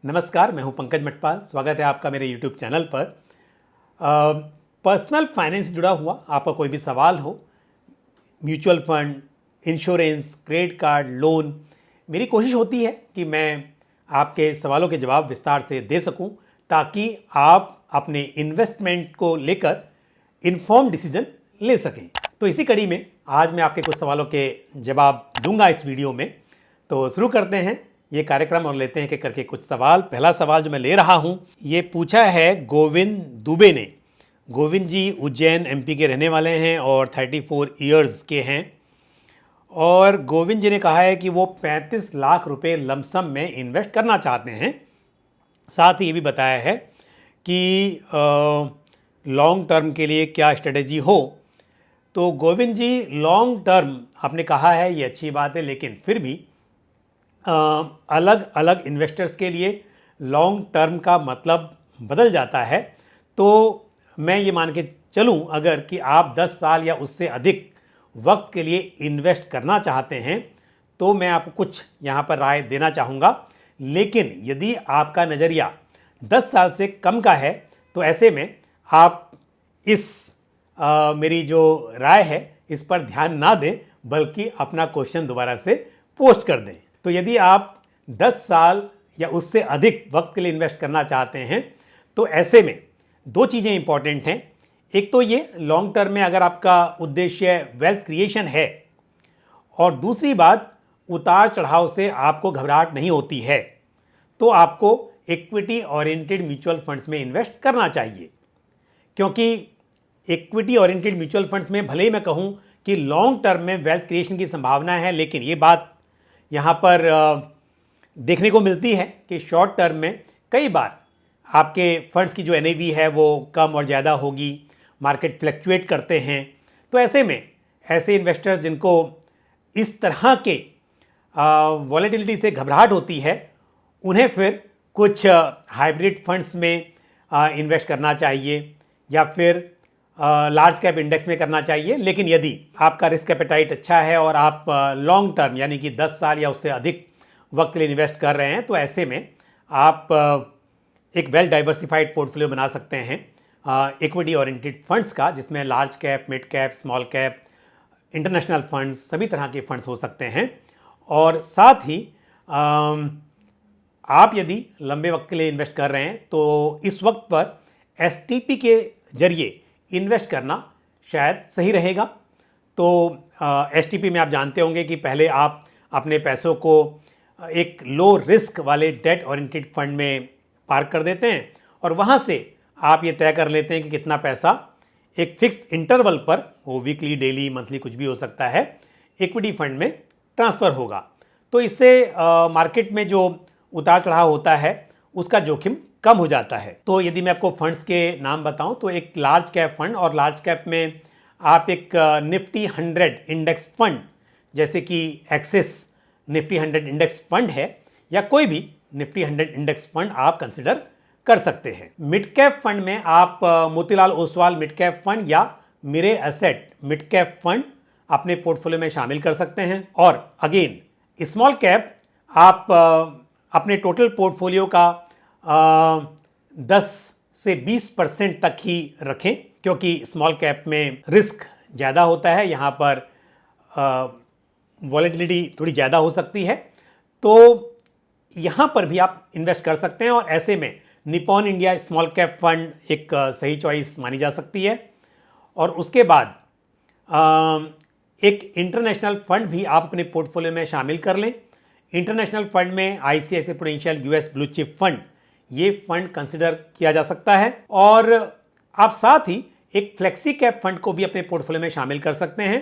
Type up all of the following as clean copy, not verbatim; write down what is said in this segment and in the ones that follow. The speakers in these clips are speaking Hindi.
नमस्कार, मैं हूं पंकज मटपाल। स्वागत है आपका मेरे YouTube चैनल पर। पर्सनल फाइनेंस जुड़ा हुआ आपका कोई भी सवाल हो, mutual fund, insurance, credit card, loan, मेरी कोशिश होती है कि मैं आपके सवालों के जवाब विस्तार से दे सकूं ताकि आप अपने इन्वेस्टमेंट को लेकर इन्फॉर्म डिसीजन ले सकें। तो इसी कड़ी में आज मैं आपके कुछ सवालों के जवाब दूंगा इस वीडियो में। तो शुरू करते हैं ये कार्यक्रम और लेते हैं कि करके कुछ सवाल। पहला सवाल जो मैं ले रहा हूँ ये पूछा है गोविंद दुबे ने। गोविंद जी उज्जैन MP के रहने वाले हैं और 34 इयर्स के हैं। और गोविंद जी ने कहा है कि वो 35 लाख रुपए लमसम में इन्वेस्ट करना चाहते हैं। साथ ही ये भी बताया है कि लॉन्ग टर्म के लिए क्या स्ट्रेटेजी हो। तो गोविंद जी, लॉन्ग टर्म आपने कहा है, ये अच्छी बात है, लेकिन फिर भी अलग अलग इन्वेस्टर्स के लिए लॉन्ग टर्म का मतलब बदल जाता है। तो मैं ये मान के चलूँ अगर कि आप 10 साल या उससे अधिक वक्त के लिए इन्वेस्ट करना चाहते हैं तो मैं आपको कुछ यहाँ पर राय देना चाहूँगा। लेकिन यदि आपका नज़रिया 10 साल से कम का है तो ऐसे में आप इस मेरी जो राय है इस पर ध्यान ना दें, बल्कि अपना क्वेश्चन दोबारा से पोस्ट कर दें। तो यदि आप 10 साल या उससे अधिक वक्त के लिए इन्वेस्ट करना चाहते हैं तो ऐसे में दो चीज़ें इंपॉर्टेंट हैं। एक तो ये लॉन्ग टर्म में अगर आपका उद्देश्य वेल्थ क्रिएशन है, और दूसरी बात उतार चढ़ाव से आपको घबराहट नहीं होती है, तो आपको इक्विटी ओरिएंटेड म्यूचुअल फंड्स में इन्वेस्ट करना चाहिए। क्योंकि इक्विटी ओरिएंटेड म्यूचुअल फंड्स में भले ही मैं कहूँ कि लॉन्ग टर्म में वेल्थ क्रिएशन की संभावना है, लेकिन ये बात यहाँ पर देखने को मिलती है कि शॉर्ट टर्म में कई बार आपके फंड्स की जो NAV है वो कम और ज़्यादा होगी, मार्केट फ्लक्चुएट करते हैं। तो ऐसे में ऐसे इन्वेस्टर्स जिनको इस तरह के वॉलेटिलिटी से घबराहट होती है, उन्हें फिर कुछ हाइब्रिड फंड्स में इन्वेस्ट करना चाहिए या फिर लार्ज कैप इंडेक्स में करना चाहिए। लेकिन यदि आपका रिस्क एपेटाइट अच्छा है और आप लॉन्ग टर्म यानी कि 10 साल या उससे अधिक वक्त के लिए इन्वेस्ट कर रहे हैं तो ऐसे में आप एक वेल डाइवर्सिफाइड पोर्टफोलियो बना सकते हैं इक्विटी ओरिएंटेड फंड्स का, जिसमें large cap, mid cap, small cap, international funds, सभी तरह के फंड्स हो सकते हैं। और साथ ही आप यदि लंबे वक्त के लिए इन्वेस्ट कर रहे हैं तो इस वक्त पर STP के जरिए इन्वेस्ट करना शायद सही रहेगा। तो STP में आप जानते होंगे कि पहले आप अपने पैसों को एक लो रिस्क वाले डेट ओरिएंटेड फंड में पार्क कर देते हैं और वहाँ से आप ये तय कर लेते हैं कि कितना पैसा एक फिक्स इंटरवल पर, वो वीकली, डेली, मंथली कुछ भी हो सकता है, इक्विटी फंड में ट्रांसफ़र होगा। तो इससे मार्केट में जो उतार चढ़ाव होता है उसका जोखिम कम हो जाता है। तो यदि मैं आपको फंड्स के नाम बताऊं तो एक लार्ज कैप फंड, और लार्ज कैप में आप एक निफ्टी 100 इंडेक्स फंड जैसे कि एक्सिस निफ्टी 100 इंडेक्स फंड है या कोई भी निफ्टी 100 इंडेक्स फंड आप कंसिडर कर सकते हैं। मिड कैप फंड में आप Motilal Oswal mid cap fund या Mirae asset mid cap fund अपने पोर्टफोलियो में शामिल कर सकते हैं। और अगेन स्मॉल कैप आप अपने टोटल पोर्टफोलियो का 10 से 20% तक ही रखें, क्योंकि स्मॉल कैप में रिस्क ज़्यादा होता है, यहाँ पर वॉलेटिलिटी थोड़ी ज़्यादा हो सकती है। तो यहाँ पर भी आप इन्वेस्ट कर सकते हैं और ऐसे में Nippon India small cap fund एक सही चॉइस मानी जा सकती है। और उसके बाद एक इंटरनेशनल फंड भी आप अपने पोर्टफोलियो में शामिल कर लें। इंटरनेशनल फंड में ICICI prudential US blue chip fund, ये फंड कंसिडर किया जा सकता है। और आप साथ ही एक फ्लेक्सी कैप फंड को भी अपने पोर्टफोलियो में शामिल कर सकते हैं।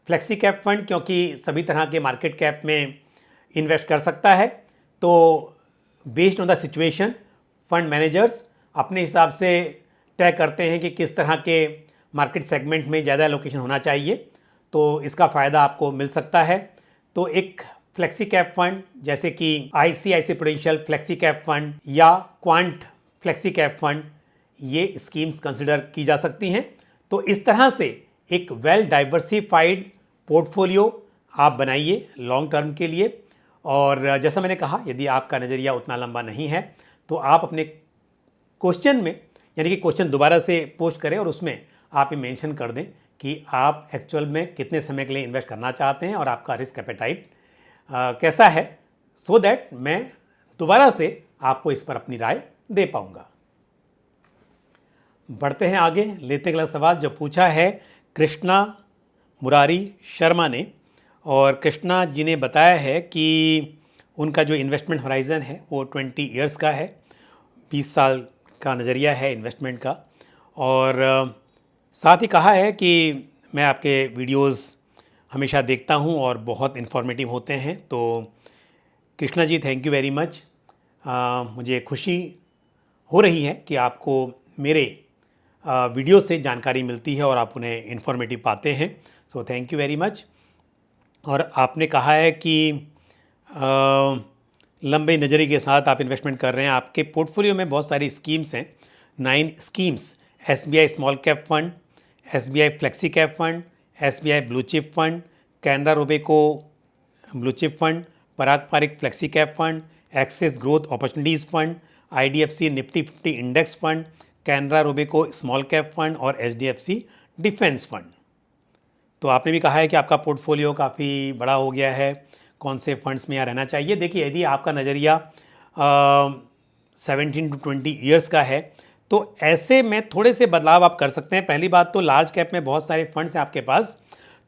फ्लेक्सी कैप फंड क्योंकि सभी तरह के मार्केट कैप में इन्वेस्ट कर सकता है, तो based on the situation fund managers अपने हिसाब से तय करते हैं कि किस तरह के मार्केट सेगमेंट में ज़्यादा एलोकेशन होना चाहिए, तो इसका फ़ायदा आपको मिल सकता है। तो एक फ्लेक्सी कैप फंड जैसे कि ICICI prudential flexi cap fund या क्वांट फ्लेक्सी कैप फंड, ये स्कीम्स कंसिडर की जा सकती हैं। तो इस तरह से एक वेल डाइवर्सिफाइड पोर्टफोलियो आप बनाइए लॉन्ग टर्म के लिए। और जैसा मैंने कहा, यदि आपका नज़रिया उतना लंबा नहीं है तो आप अपने क्वेश्चन में, यानी कि क्वेश्चन दोबारा से पोस्ट करें और उसमें आप ये मेंशन कर दें कि आप एक्चुअल में कितने समय के लिए इन्वेस्ट करना चाहते हैं और आपका रिस्क एपेटाइट कैसा है, सो दैट मैं दोबारा से आपको इस पर अपनी राय दे पाऊंगा। बढ़ते हैं आगे, लेते अगला सवाल जो पूछा है कृष्णा मुरारी शर्मा ने। और कृष्णा जी ने बताया है कि उनका जो इन्वेस्टमेंट होराइज़न है वो 20 ईयर्स का है, 20 साल का नज़रिया है इन्वेस्टमेंट का। और साथ ही कहा है कि मैं आपके वीडियोस हमेशा देखता हूं और बहुत इन्फॉर्मेटिव होते हैं। तो Krishna ji, thank you very much. मुझे खुशी हो रही है कि आपको मेरे वीडियो से जानकारी मिलती है और आप उन्हें इन्फॉर्मेटिव पाते हैं। So thank you very much. और आपने कहा है कि लंबे नज़रिए के साथ आप इन्वेस्टमेंट कर रहे हैं। आपके पोर्टफोलियो में बहुत सारी स्कीम्स हैं, 9 schemes. SBI small cap fund, SBI flexi cap fund, SBI blue chip fund, Canara Robeco blue chip fund, Parag Parikh flexi cap fund, Axis growth opportunities fund, IDFC Nifty 50 index fund, Canara Robeco small cap fund और HDFC डिफेंस फंड। तो आपने भी कहा है कि आपका पोर्टफोलियो काफ़ी बड़ा हो गया है, कौन से फंड्स में यहाँ रहना चाहिए। देखिए, यदि आपका नज़रिया 17 to 20 ईयर्स का है तो ऐसे में थोड़े से बदलाव आप कर सकते हैं। पहली बात तो लार्ज कैप में बहुत सारे फंड्स हैं आपके पास,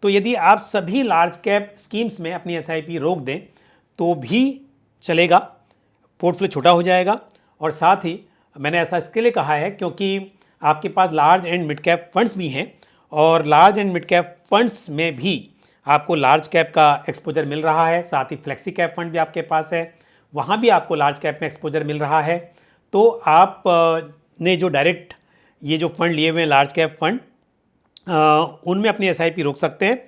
तो यदि आप सभी लार्ज कैप स्कीम्स में अपनी SIP रोक दें तो भी चलेगा, पोर्टफोलियो छोटा हो जाएगा। और साथ ही मैंने ऐसा इसके लिए कहा है क्योंकि आपके पास large and mid cap funds भी हैं और large and mid cap funds में भी आपको लार्ज कैप का एक्सपोजर मिल रहा है। साथ ही फ्लेक्सी कैप फंड भी आपके पास है, वहाँ भी आपको लार्ज कैप में एक्सपोजर मिल रहा है। तो आप ने जो डायरेक्ट ये जो फंड लिए हुए हैं लार्ज कैप फंड, उनमें अपनी SIP रोक सकते हैं।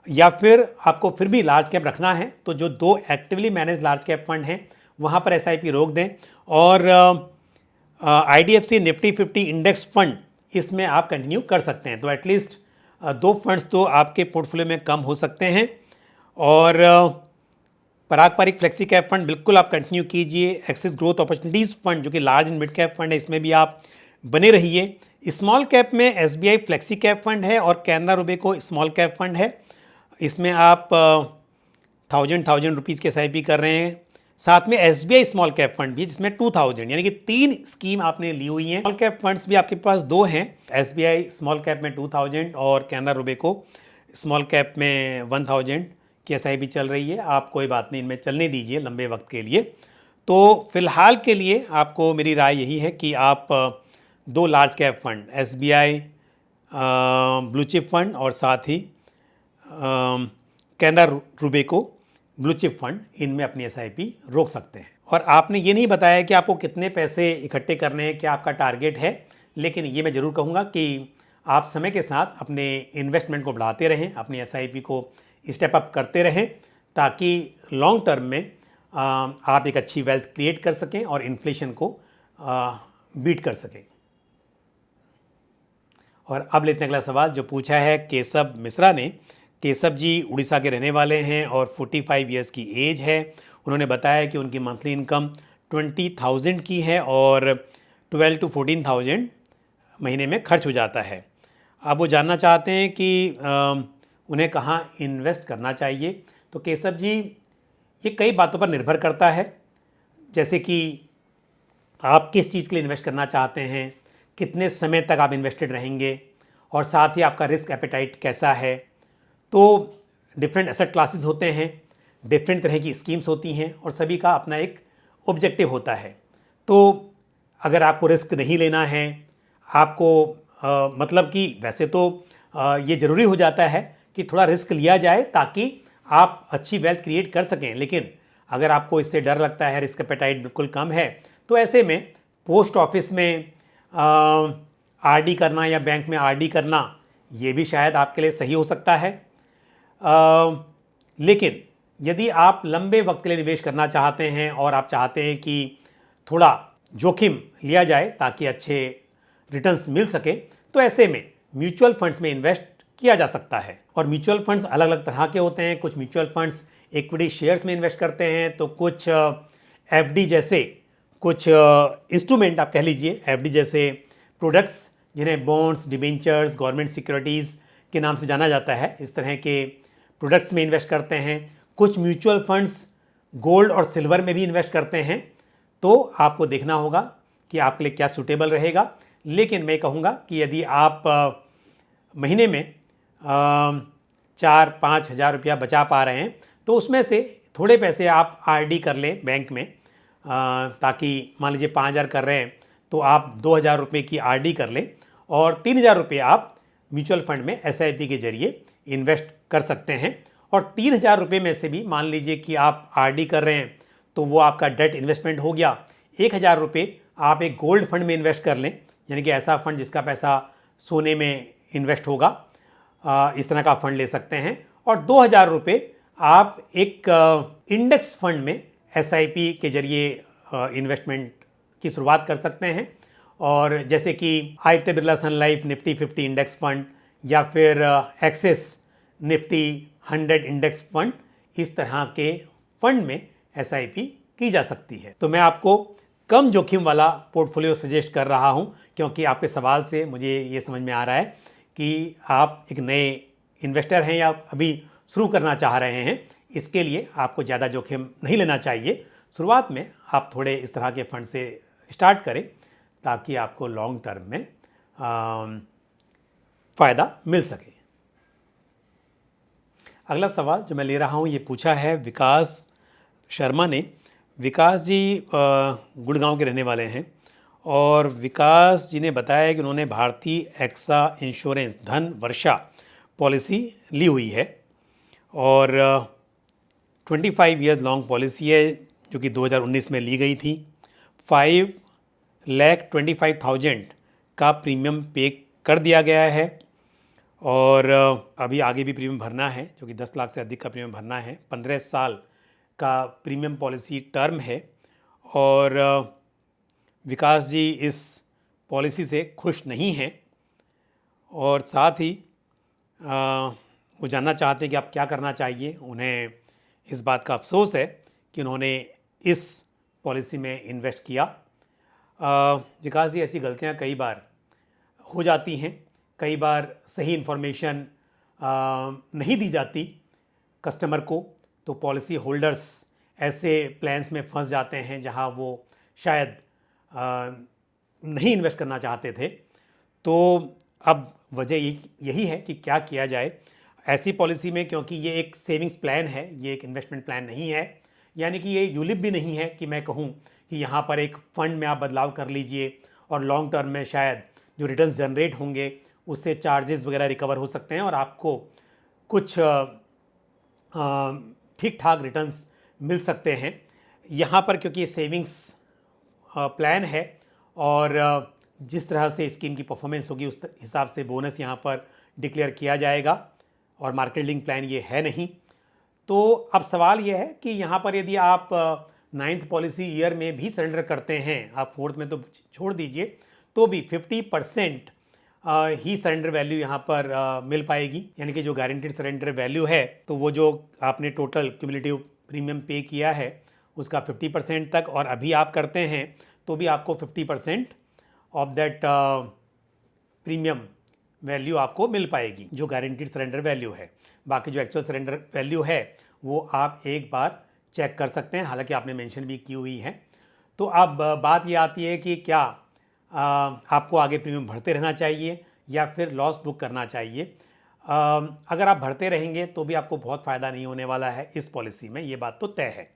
या फिर आपको फिर भी लार्ज कैप रखना है तो जो 2 actively manage large cap fund हैं वहाँ पर SIP रोक दें। और IDFC निफ्टी 50 इंडेक्स फंड, इसमें आप कंटिन्यू कर सकते हैं। तो एटलीस्ट 2 फंड्स तो आपके पोर्टफोलियो में कम हो सकते हैं। और पराग पारिक फ्लेक्सी कैप फंड बिल्कुल आप कंटिन्यू कीजिए। एक्सिस ग्रोथ अपॉर्चुनिटीज़ फंड जो कि large and mid cap fund है, इसमें भी आप बने रहिए। स्मॉल कैप में SBI फ्लेक्सी कैप फंड है और Canara Robeco small cap fund है, इसमें आप 1000 रुपीज़ की SIP कर रहे हैं। साथ में SBI स्मॉल कैप फंड भी जिसमें 2000, यानी कि 3 स्कीम आपने ली हुई हैं। स्मॉल कैप फंड्स भी आपके पास 2 हैं, SBI स्मॉल कैप में 2000 और कैनरा रोबेको स्मॉल कैप में 1000 की SIP चल रही है। आप कोई बात नहीं, इनमें चलने दीजिए लंबे वक्त के लिए। तो फिलहाल के लिए आपको मेरी राय यही है कि आप 2 large cap fund SBI blue chip fund और साथ ही Canara Robeco blue chip fund, इनमें अपनी SIP रोक सकते हैं। और आपने ये नहीं बताया कि आपको कितने पैसे इकट्ठे करने हैं, क्या आपका टारगेट है। लेकिन ये मैं ज़रूर कहूँगा कि आप समय के साथ अपने इन्वेस्टमेंट को बढ़ाते रहें, अपनी SIP को स्टेप अप करते रहें, ताकि लॉन्ग टर्म में आप एक अच्छी वेल्थ क्रिएट कर सकें और इन्फ्लेशन को बीट कर सकें। और अब लेते हैं अगला सवाल जो पूछा है केशव मिश्रा ने। केशव जी उड़ीसा के रहने वाले हैं और 45 ईयर्स की एज है। उन्होंने बताया कि उनकी मंथली इनकम 20,000 की है और 12 to 14,000 महीने में खर्च हो जाता है। अब वो जानना चाहते हैं कि उन्हें कहाँ इन्वेस्ट करना चाहिए। तो केशव जी, ये कई बातों पर निर्भर करता है, जैसे कि आप किस चीज़ के लिए इन्वेस्ट करना चाहते हैं, कितने समय तक आप इन्वेस्टेड रहेंगे और साथ ही आपका रिस्क एपेटाइट कैसा है। तो डिफरेंट एसेट क्लासेस होते हैं, डिफरेंट तरह की स्कीम्स होती हैं और सभी का अपना एक ऑब्जेक्टिव होता है। तो अगर आपको रिस्क नहीं लेना है, आपको मतलब कि वैसे तो ये ज़रूरी हो जाता है कि थोड़ा रिस्क लिया जाए ताकि आप अच्छी वेल्थ क्रिएट कर सकें। लेकिन अगर आपको इससे डर लगता है, रिस्क एपेटाइट बिल्कुल कम है, तो ऐसे में पोस्ट ऑफिस में RD करना या बैंक में RD करना ये भी शायद आपके लिए सही हो सकता है। लेकिन यदि आप लंबे वक्त के लिए निवेश करना चाहते हैं और आप चाहते हैं कि थोड़ा जोखिम लिया जाए ताकि अच्छे रिटर्न्स मिल सके, तो ऐसे में म्यूचुअल फंड्स में इन्वेस्ट किया जा सकता है। और म्यूचुअल फंड्स अलग अलग तरह के होते हैं। कुछ म्यूचुअल फंड्स इक्विटी शेयर्स में इन्वेस्ट करते हैं, तो कुछ FD जैसे कुछ इंस्ट्रूमेंट आप कह लीजिए एफडी जैसे प्रोडक्ट्स, जिन्हें बॉन्ड्स, डिबेंचर्स, गवर्नमेंट सिक्योरिटीज़ के नाम से जाना जाता है, इस तरह के प्रोडक्ट्स में इन्वेस्ट करते हैं। कुछ म्यूचुअल फंड्स गोल्ड और सिल्वर में भी इन्वेस्ट करते हैं। तो आपको देखना होगा कि आपके लिए क्या सूटेबल रहेगा। लेकिन मैं कहूँगा कि यदि आप महीने में 4-5 हज़ार रुपया बचा पा रहे हैं तो उसमें से थोड़े पैसे आप आरडी कर लें बैंक में, ताकि मान लीजिए 5,000 कर रहे हैं तो आप 2,000 रुपये की आरडी कर लें और 3,000 रुपये आप म्यूचुअल फंड में एसआईपी के जरिए इन्वेस्ट कर सकते हैं। और 3,000 रुपये में से भी मान लीजिए कि आप आरडी कर रहे हैं तो वो आपका डेट इन्वेस्टमेंट हो गया। 1,000 रुपये आप एक गोल्ड फंड में इन्वेस्ट कर लें, यानी कि ऐसा फंड जिसका पैसा सोने में इन्वेस्ट होगा, इस तरह का फंड ले सकते हैं। और 2,000 रुपये आप एक इंडेक्स फंड में एसआईपी के जरिए इन्वेस्टमेंट की शुरुआत कर सकते हैं। और जैसे कि आदित्य बिरला सन लाइफ निफ्टी 50 इंडेक्स फंड या फिर एक्सिस निफ्टी 100 इंडेक्स फंड, इस तरह के फंड में एसआईपी की जा सकती है। तो मैं आपको कम जोखिम वाला पोर्टफोलियो सजेस्ट कर रहा हूं, क्योंकि आपके सवाल से मुझे ये समझ में आ रहा है कि आप एक नए इन्वेस्टर हैं या अभी शुरू करना चाह रहे हैं। इसके लिए आपको ज़्यादा जोखिम नहीं लेना चाहिए। शुरुआत में आप थोड़े इस तरह के फंड से स्टार्ट करें ताकि आपको लॉन्ग टर्म में फ़ायदा मिल सके। अगला सवाल जो मैं ले रहा हूँ ये पूछा है विकास शर्मा ने। विकास जी गुड़गांव के रहने वाले हैं और विकास जी ने बताया कि उन्होंने भारतीय एक्सा इंश्योरेंस धन वर्षा पॉलिसी ली हुई है और 25 ईयर लॉन्ग पॉलिसी है जो कि 2019 में ली गई थी। 5,25,000 का प्रीमियम पे कर दिया गया है और अभी आगे भी प्रीमियम भरना है, जो कि 10 लाख से अधिक का प्रीमियम भरना है। 15 साल का प्रीमियम पॉलिसी टर्म है और विकास जी इस पॉलिसी से खुश नहीं हैं और साथ ही वो जानना चाहते हैं कि आप क्या करना चाहिए। उन्हें इस बात का अफसोस है कि उन्होंने इस पॉलिसी में इन्वेस्ट किया। विकास जी, ऐसी गलतियां कई बार हो जाती हैं, कई बार सही इन्फॉर्मेशन नहीं दी जाती कस्टमर को, तो पॉलिसी होल्डर्स ऐसे प्लान्स में फंस जाते हैं जहां वो शायद नहीं इन्वेस्ट करना चाहते थे। तो अब वजह यही है कि क्या किया जाए ऐसी पॉलिसी में, क्योंकि ये एक सेविंग्स प्लान है, ये एक इन्वेस्टमेंट प्लान नहीं है। यानी कि ये यूलिप भी नहीं है कि मैं कहूँ कि यहाँ पर एक फ़ंड में आप बदलाव कर लीजिए और लॉन्ग टर्म में शायद जो रिटर्न्स जनरेट होंगे उससे चार्जेस वगैरह रिकवर हो सकते हैं और आपको कुछ ठीक ठाक रिटर्न्स मिल सकते हैं। यहाँ पर क्योंकि ये सेविंग्स प्लान है और जिस तरह से स्कीम की परफॉर्मेंस होगी उस हिसाब से बोनस यहाँ पर डिक्लेयर किया जाएगा और मार्केट लिंक प्लान ये है नहीं। तो अब सवाल ये है कि यहाँ पर यदि आप 9th पॉलिसी ईयर में भी सरेंडर करते हैं, आप 4th में तो छोड़ दीजिए, तो भी 50% ही सरेंडर वैल्यू यहाँ पर मिल पाएगी। यानी कि जो गारंटीड सरेंडर वैल्यू है, तो वो जो आपने टोटल क्यूमुलेटिव प्रीमियम पे किया है उसका 50% तक, और अभी आप करते हैं तो भी आपको 50% ऑफ दैट प्रीमियम वैल्यू आपको मिल पाएगी जो गारंटीड सरेंडर वैल्यू है। बाकी जो एक्चुअल सरेंडर वैल्यू है वो आप एक बार चेक कर सकते हैं, हालांकि आपने मेंशन भी की हुई है। तो अब बात ये आती है कि क्या आपको आगे प्रीमियम भरते रहना चाहिए या फिर लॉस बुक करना चाहिए। अगर आप भरते रहेंगे तो भी आपको बहुत फ़ायदा नहीं होने वाला है इस पॉलिसी में, ये बात तो तय है।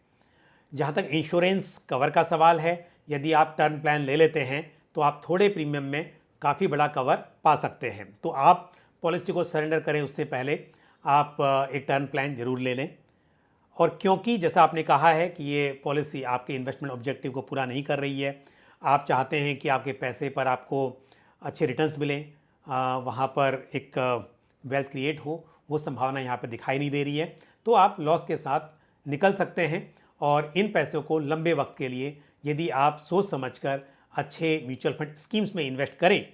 जहाँ तक इंश्योरेंस कवर का सवाल है, यदि आप टर्म प्लान ले लेते हैं तो आप थोड़े प्रीमियम में काफ़ी बड़ा कवर पा सकते हैं। तो आप पॉलिसी को सरेंडर करें उससे पहले आप एक टर्म प्लान ज़रूर ले लें। और क्योंकि जैसा आपने कहा है कि ये पॉलिसी आपके इन्वेस्टमेंट ऑब्जेक्टिव को पूरा नहीं कर रही है, आप चाहते हैं कि आपके पैसे पर आपको अच्छे रिटर्न्स मिलें, वहाँ पर एक वेल्थ क्रिएट हो, वो संभावना यहाँ पर दिखाई नहीं दे रही है, तो आप लॉस के साथ निकल सकते हैं। और इन पैसों को लंबे वक्त के लिए यदि आप सोच समझकर अच्छे म्यूचुअल फंड स्कीम्स में इन्वेस्ट करें,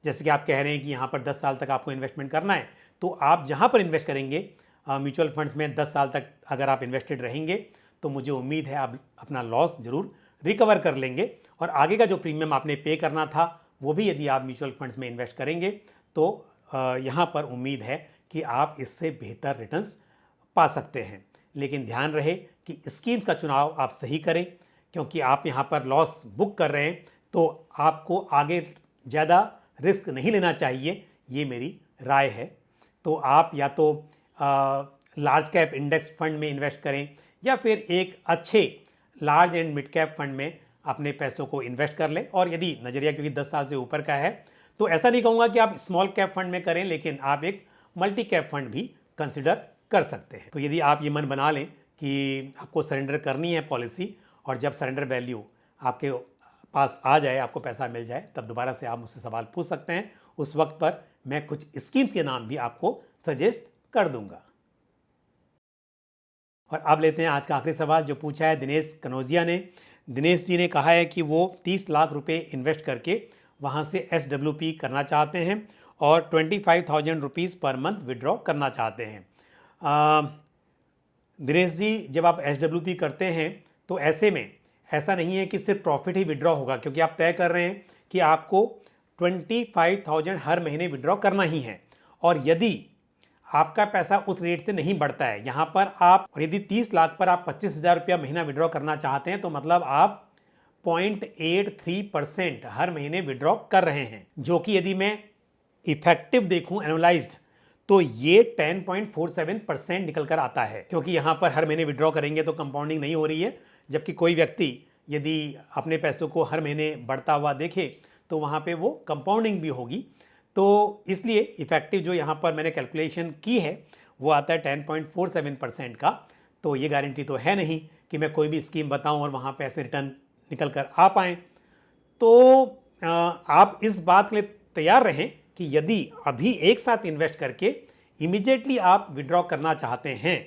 जैसे कि आप कह रहे हैं कि यहाँ पर 10 साल तक आपको इन्वेस्टमेंट करना है, तो आप जहाँ पर इन्वेस्ट करेंगे म्यूचुअल फंड्स में 10 साल तक अगर आप इन्वेस्टेड रहेंगे तो मुझे उम्मीद है आप अपना लॉस ज़रूर रिकवर कर लेंगे और आगे का जो प्रीमियम आपने पे करना था वो भी यदि आप म्यूचुअल फंड्स में इन्वेस्ट करेंगे तो यहाँ पर उम्मीद है कि आप इससे बेहतर रिटर्न्स पा सकते हैं। लेकिन ध्यान रहे कि स्कीम्स का चुनाव आप सही करें, क्योंकि आप यहाँ पर लॉस बुक कर रहे हैं तो आपको आगे ज़्यादा रिस्क नहीं लेना चाहिए, ये मेरी राय है। तो आप या तो लार्ज कैप इंडेक्स फंड में इन्वेस्ट करें या फिर एक अच्छे large and mid cap fund में अपने पैसों को इन्वेस्ट कर लें। और यदि नज़रिया क्योंकि 10 साल से ऊपर का है तो ऐसा नहीं कहूँगा कि आप स्मॉल कैप फंड में करें, लेकिन आप एक मल्टी कैप फंड भी कंसिडर कर सकते हैं। तो यदि आप ये मन बना लें कि आपको सरेंडर करनी है पॉलिसी और जब सरेंडर वैल्यू आपके पास आ जाए, आपको पैसा मिल जाए, तब दोबारा से आप मुझसे सवाल पूछ सकते हैं। उस वक्त पर मैं कुछ स्कीम्स के नाम भी आपको सजेस्ट कर दूंगा। और अब लेते हैं आज का आखिरी सवाल जो पूछा है दिनेश कनौजिया ने। दिनेश जी ने कहा है कि वो 30 लाख रुपए इन्वेस्ट करके वहाँ से SWP करना चाहते हैं और 25,000 रुपीज़ पर मंथ विड्रॉ करना चाहते हैं। दिनेश जी, जब आप SWP करते हैं तो ऐसे में ऐसा नहीं है कि सिर्फ प्रॉफिट ही विड्रॉ होगा, क्योंकि आप तय कर रहे हैं कि आपको 25,000 हर महीने विड्रॉ करना ही है। और यदि आपका पैसा उस रेट से नहीं बढ़ता है यहाँ पर आप, और यदि 30 लाख पर आप 25,000 रुपया महीना विड्रॉ करना चाहते हैं तो मतलब आप 0.83% हर महीने विड्रॉ कर रहे हैं, जो कि यदि मैं इफेक्टिव देखूं एनुअलाइज्ड तो ये 10.47% निकल कर आता है। क्योंकि यहाँ पर हर महीने विड्रॉ करेंगे तो कंपाउंडिंग नहीं हो रही है, जबकि कोई व्यक्ति यदि अपने पैसों को हर महीने बढ़ता हुआ देखे तो वहाँ पे वो कंपाउंडिंग भी होगी। तो इसलिए इफेक्टिव जो यहाँ पर मैंने कैलकुलेशन की है वो आता है 10.47% का। तो ये गारंटी तो है नहीं कि मैं कोई भी स्कीम बताऊँ और वहाँ पे ऐसे रिटर्न निकल कर आ पाएँ। तो आप इस बात के लिए तैयार रहें कि यदि अभी एक साथ इन्वेस्ट करके इमीडिएटली आप विड्रॉ करना चाहते हैं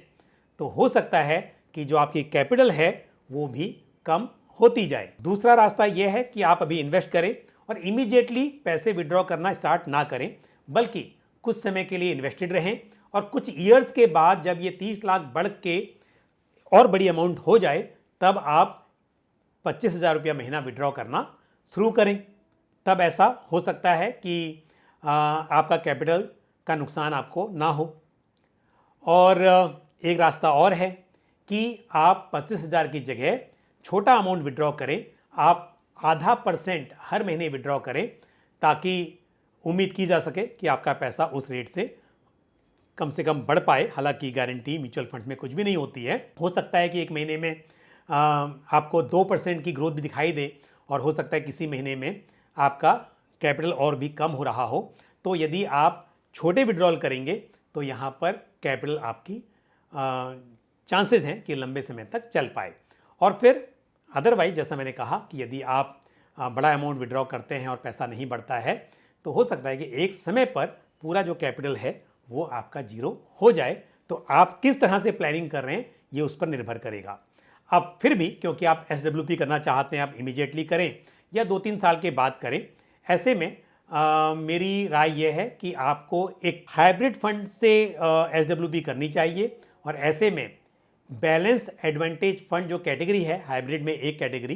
तो हो सकता है कि जो आपकी कैपिटल है वो भी कम होती जाए। दूसरा रास्ता यह है कि आप अभी इन्वेस्ट करें और इमीडिएटली पैसे विड्रॉ करना स्टार्ट ना करें, बल्कि कुछ समय के लिए इन्वेस्टेड रहें और कुछ ईयर्स के बाद जब ये 30 लाख बढ़ के और बड़ी अमाउंट हो जाए तब आप 25,000 रुपया महीना विड्रॉ करना शुरू करें। तब ऐसा हो सकता है कि आपका कैपिटल का नुकसान आपको ना हो। और एक रास्ता और है कि आप 25,000 की जगह छोटा अमाउंट विड्रॉ करें, आप 0.5% हर महीने विड्रॉ करें, ताकि उम्मीद की जा सके कि आपका पैसा उस रेट से कम बढ़ पाए। हालांकि गारंटी म्यूचुअल फंड्स में कुछ भी नहीं होती है। हो सकता है कि एक महीने में आपको 2% की ग्रोथ भी दिखाई दे और हो सकता है किसी महीने में आपका कैपिटल और भी कम हो रहा हो। तो यदि आप छोटे विड्रॉल करेंगे तो यहाँ पर कैपिटल आपकी चांसेस हैं कि लंबे समय तक चल पाए। और फिर अदरवाइज जैसा मैंने कहा कि यदि आप बड़ा अमाउंट विड्रॉ करते हैं और पैसा नहीं बढ़ता है तो हो सकता है कि एक समय पर पूरा जो कैपिटल है वो आपका जीरो हो जाए। तो आप किस तरह से प्लानिंग कर रहे हैं ये उस पर निर्भर करेगा। अब फिर भी क्योंकि आप SWP करना चाहते हैं, आप इमीडिएटली करें या 2-3 साल के बाद करें। ऐसे में मेरी राय यह है कि आपको एक हाइब्रिड फंड से SWP करनी चाहिए और ऐसे में बैलेंस एडवांटेज फंड जो कैटेगरी है हाइब्रिड में एक कैटेगरी,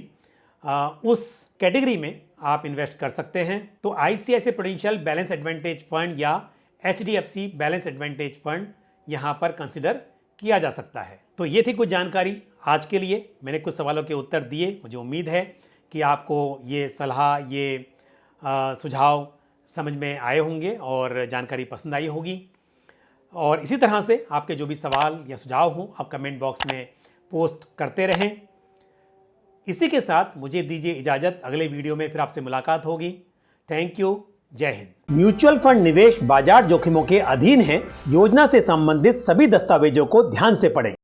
उस कैटेगरी में आप इन्वेस्ट कर सकते हैं। तो ICICI prudential balance advantage fund या HDFC बैलेंस एडवांटेज फंड यहाँ पर कंसिडर किया जा सकता है। तो ये थी कुछ जानकारी आज के लिए। मैंने कुछ सवालों के उत्तर दिए। मुझे उम्मीद है कि आपको ये सलाह, ये सुझाव समझ में आए होंगे और जानकारी पसंद आई होगी। और इसी तरह से आपके जो भी सवाल या सुझाव हों आप कमेंट बॉक्स में पोस्ट करते रहें। इसी के साथ मुझे दीजिए इजाज़त, अगले वीडियो में फिर आपसे मुलाकात होगी। थैंक यू, जय हिंद। म्यूचुअल फंड निवेश बाजार जोखिमों के अधीन है। योजना से संबंधित सभी दस्तावेजों को ध्यान से पढ़ें।